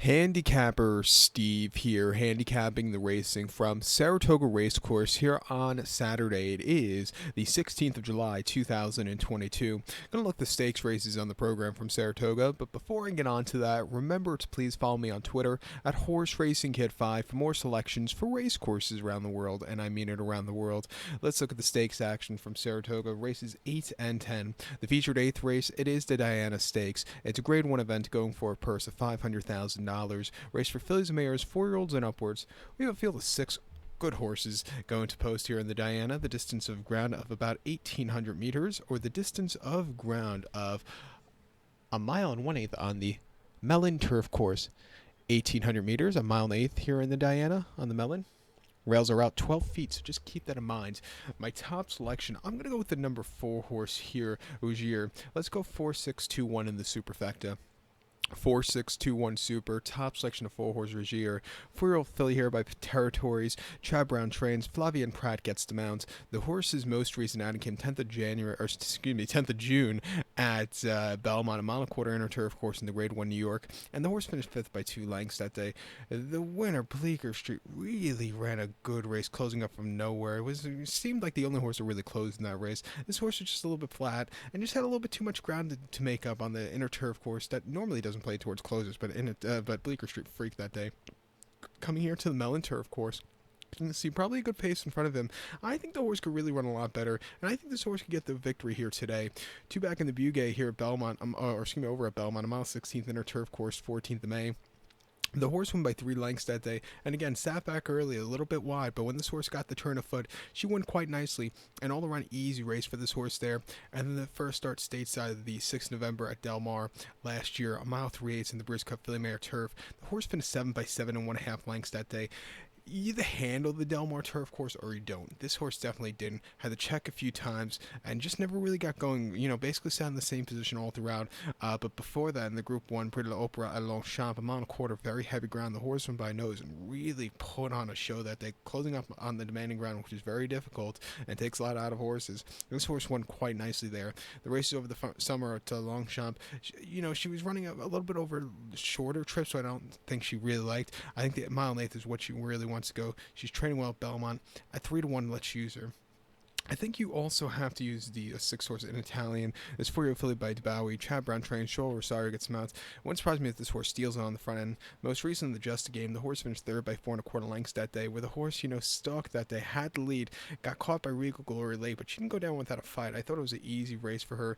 Handicapper Steve here, handicapping the racing from Saratoga Racecourse here on Saturday. It is the 16th of July, 2022. Gonna look at the stakes races on the program from Saratoga, but before I get on to that, remember to please follow me on Twitter at HorseRacingKid5 for more selections for race courses around the world, and I mean it around the world. Let's look at the stakes action from Saratoga, races 8 and 10. The featured 8th race, it is the Diana Stakes. It's a Grade 1 event going for a purse of $500,000. Race for fillies and mares, 4-year-olds and upwards. We have a field of 6 good horses going to post here in the Diana. The distance of ground of about 1,800 meters, or the distance of ground of a mile and 1/8 on the Mellon turf course. 1,800 meters, a mile and 1/8 here in the Diana on the Mellon. Rails are out 12 feet, so just keep that in mind. My top selection, I'm going to go with the number 4 horse here, Ogier. Let's go 4-6-2-1 in the superfecta. 4-6-2-1 super, top selection of 4 horse Regier. 4-year-old filly here by Territories. Chad Brown trains. Flavian Pratt gets the mount. The horse's most recent outing came 10th of June at Belmont, a mile and a quarter inner turf course in the Grade 1 New York, and the horse finished 5th by 2 lengths that day. The winner, Bleecker Street, really ran a good race, closing up from nowhere. It seemed like the only horse that really closed in that race. This horse was just a little bit flat and just had a little bit too much ground to make up on the inner turf course that normally doesn't play towards closers, but Bleecker Street freaked that day. Coming here to the Mellon turf course, you can see probably a good pace in front of him. I think the horse could really run a lot better, and I think this horse could get the victory here today. 2 back in the Bugay here at Belmont, over at Belmont, a mile 16th inner turf course, 14th of May. The horse won by 3 lengths that day, and again, sat back early, a little bit wide, but when this horse got the turn of foot, she won quite nicely. An all-around easy race for this horse there. And then the first start stateside of the 6th of November at Del Mar last year, a mile 3/8 in the Briz Cup Filly Mare Turf. The horse finished 7 by 7 1/2 lengths that day. You either handle the Del Mar turf course or you don't. This horse definitely didn't. Had to check a few times and just never really got going. Basically sat in the same position all throughout. But before that, in the Group 1, Prix de l'Opera at Longchamp, a mile and a quarter, very heavy ground. The horse went by nose and really put on a show that day, closing up on the demanding ground, which is very difficult and takes a lot out of horses. This horse won quite nicely there. The races over the summer at Longchamp, she was running a little bit over shorter trips, so I don't think she really liked. I think the mile and 1/8 is what she really wants to go. She's training well at Belmont. At 3-1, let's use her. I think you also have to use the 6 horse in Italian. This 4-year-old filly by DeBowie. Chad Brown trains. Shoal Rosario gets mounts. It wouldn't surprise me if this horse steals it on the front end. Most recently in the Just game, the horse finished 3rd by 4 1/4 lengths that day, where the horse, stalked that day, had the lead, got caught by Regal Glory late, but she didn't go down without a fight. I thought it was an easy race for her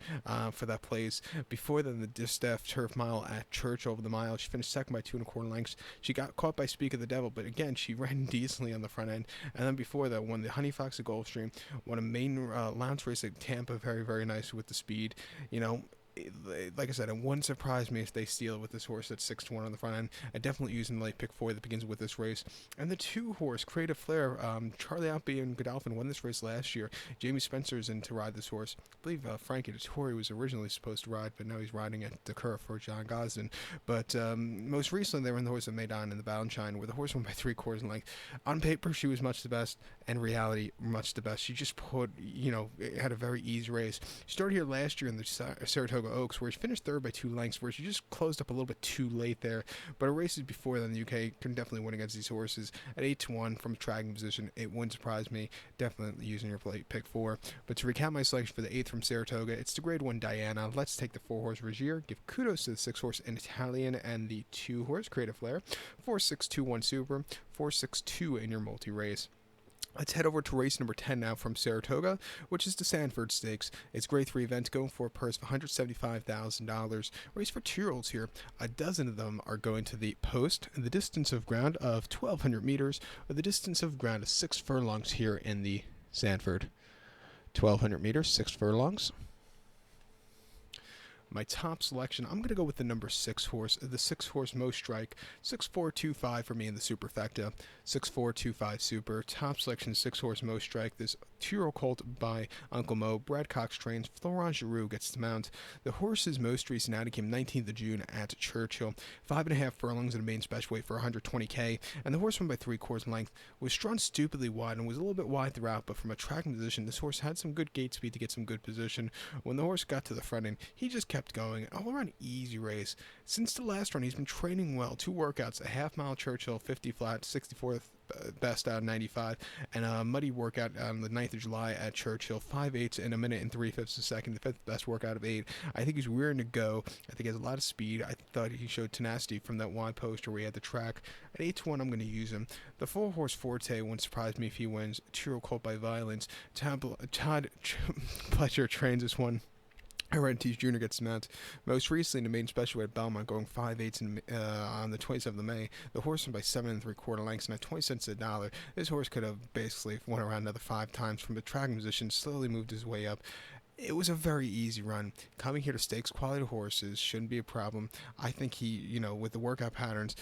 for that place. Before then, the Distaff Turf Mile at Church over the mile, she finished 2nd by 2 1/4 lengths. She got caught by Speak of the Devil, but again, she ran decently on the front end. And then before that, won the Honey Fox at Gulfstream, won a main Lounge race at Tampa, very, very nice with the speed. Like I said, it wouldn't surprise me if they steal it with this horse at 6-1 on the front end. I definitely use in the late pick 4 that begins with this race. And the 2 horse, Creative Flair, Charlie Outby and Godolphin won this race last year. Jamie Spencer's in to ride this horse. I believe Frankie Dettori was originally supposed to ride, but now he's riding at the Curve for John Gosden. But most recently, they were in the horse at Maidan in the Balanchine, where the horse won by 3/4 in length. On paper, she was much the best, and reality, much the best. She just had a very easy race. She started here last year in the Saratoga Oaks, where she finished 3rd by 2 lengths, where she just closed up a little bit too late there. But her races before then in the UK can definitely win against these horses. At 8-1 from a tracking position, it wouldn't surprise me. Definitely using your late pick 4. But to recap my selection for the 8th from Saratoga, it's the Grade 1 Diana. Let's take the 4 horse Regier. Give kudos to the 6 horse in Italian and the 2 horse Creative Flair. 4-6-2-1 Super. 4-6-2 in your multi race. Let's head over to race number 10 now from Saratoga, which is the Sanford Stakes. It's Grade 3 event going for a purse of $175,000. Race for 2-year-olds here. A dozen of them are going to the post. The distance of ground of 1,200 meters, or the distance of ground of 6 furlongs here in the Sanford. 1,200 meters, 6 furlongs. My top selection, I'm going to go with the number 6 horse, the 6 horse Mo Strike, 6-4-2-5 for me in the superfecta, 6-4-2-5 super. Top selection, 6 horse Mo Strike. This 2-year-old colt by Uncle Mo. Brad Cox trains. Florent Giroux gets the mount. The horse's most recent outing came 19th of June at Churchill. 5.5 furlongs in a main special weight for 120K, and the horse won by 3/4 length. Was strung stupidly wide and was a little bit wide throughout, but from a tracking position, this horse had some good gate speed to get some good position. When the horse got to the front end, he just kept going. All around easy race. Since the last run, he's been training well. 2 workouts, a half-mile Churchill, 50 flat, 64th best out of 95, and a muddy workout on the 9th of July at Churchill, 5/8 in a minute and 3/5 a second, the 5th best workout of 8. I think he's rearing to go. I think he has a lot of speed. I thought he showed tenacity from that wide poster where he had the track. At 8-1, I'm going to use him. The 4-horse Forte wouldn't surprise me if he wins. 2-year-old colt by Violence. Todd Pletcher trains this one. Laurentiis Jr. gets mount. Most recently, in the main special at Belmont, going 5/8 on the 27th of May. The horse won by 7 3/4 lengths and at 20 cents a dollar. This horse could have basically won around another 5 times from the tracking position, slowly moved his way up. It was a very easy run. Coming here to stakes quality horses shouldn't be a problem. I think he, with the workout patterns,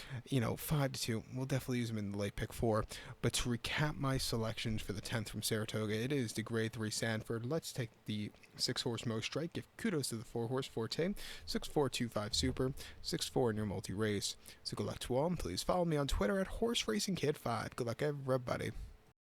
5-2, we'll definitely use him in the late pick 4. But to recap my selections for the 10th from Saratoga, it is the grade 3 Sanford. Let's take the 6-horse Mo Strike. Give kudos to the 4-horse Forte. 6-4-2-5 Super. 6-4 in your multi-race. So good luck to all, and please follow me on Twitter at HorseRacingKid5. Good luck, everybody.